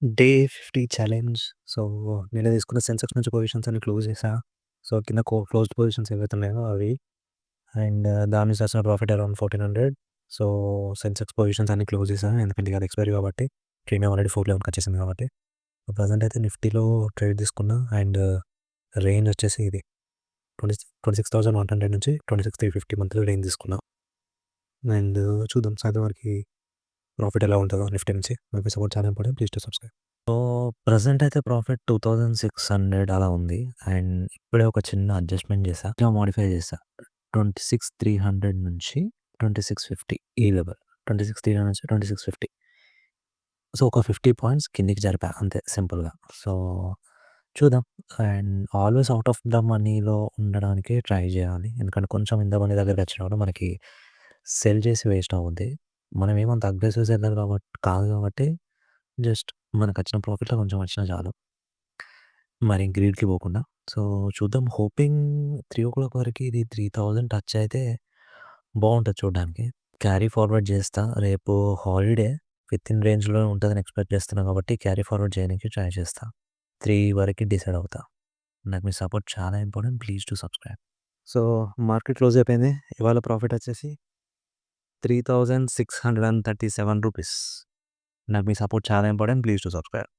Day 50 challenge. So, నిన్న తీసుకున్న సెన్సెక్స్ నుంచి పొజిషన్స్ అన్ని క్లోజ్ చేశా. సో, కింద క్లోజ్డ్ పొజిషన్స్ ఏవైతే ఉన్నాయో అవి. అండ్ దాని నుంచి వచ్చిన profit around 1400. So, Sensex positions అన్ని క్లోజ్ చేశా. ఎందుకంటే అది ఎక్స్‌పైరీ కాబట్టి. ప్రీమియం ఆల్రెడీ 411 వచ్చేసింది కాబట్టి. ప్రెజెంట్ అయితే నిఫ్టీలో ట్రేడ్ తీసుకున్నా. అండ్ రేంజ్ వచ్చేసి ఇది 26,100 నుంచి 26,350 మధ్యలో రేంజ్ తీసుకున్నా. అండ్ చూద్దాం సాయంత్రం వరకి ప్రాఫిట్ ఎలా ఉంటదో నిఫ్టీ నుంచి. మీకు సపోర్ట్ చాలా important. Please to subscribe. So, present అయితే ప్రాఫిట్ 2600 అలా ఉంది. అండ్ ఇప్పుడే ఒక చిన్న అడ్జస్ట్‌మెంట్ చేశా. ఇలా మోడిఫై చేశా. 26,300 నుంచి 2650 ఈ లెవెల్. 26,300 నుంచి 2650. సో, ఒక 50 పాయింట్స్ కిందకి జరిపా అంతే సింపుల్‌గా. సో, చూద్దాం. And always out of the మనీలో ఉండడానికే ట్రై చేయాలి. ఎందుకంటే కొంచెం ఇన్ ద మనీ దగ్గరకొచ్చినా కూడా మనకి సెల్ చేసి వేస్ట్ అవుద్ది. మనమేమంత అగ్రెసివ్ సెల్లర్ కాదు కాబట్టి జస్ట్ మనకొచ్చిన ప్రాఫిట్‌లో కొంచెం వచ్చినా చాలు. మరి గ్రీడ్‌కి పోకుండా. సో, చూద్దాం హోపింగ్ 3:00 వరకి ఇది 3000 టచ్ అయితే బావుంటది చూడ్డానికి. క్యారీ ఫార్వర్డ్ చేస్తా. రేపు హాలిడే వితిన్ రేంజ్‌లో ఉంటదని ఎక్స్‌పెక్ట్ చేస్తున్నా కాబట్టి క్యారీ ఫార్వర్డ్ చేయనీకి ట్రై చేస్తా. 3 వరకి డిసైడ్ అవుతా. నాకు మీ సపోర్ట్ చాలా important. Please do subscribe. So, market close అయిపోయింది. ఇవాళ ప్రాఫిట్ వచ్చేసి రూ. 3,637. నాకు మీ సపోర్ట్ చాలా ఇంపార్టెంట్. Please do subscribe.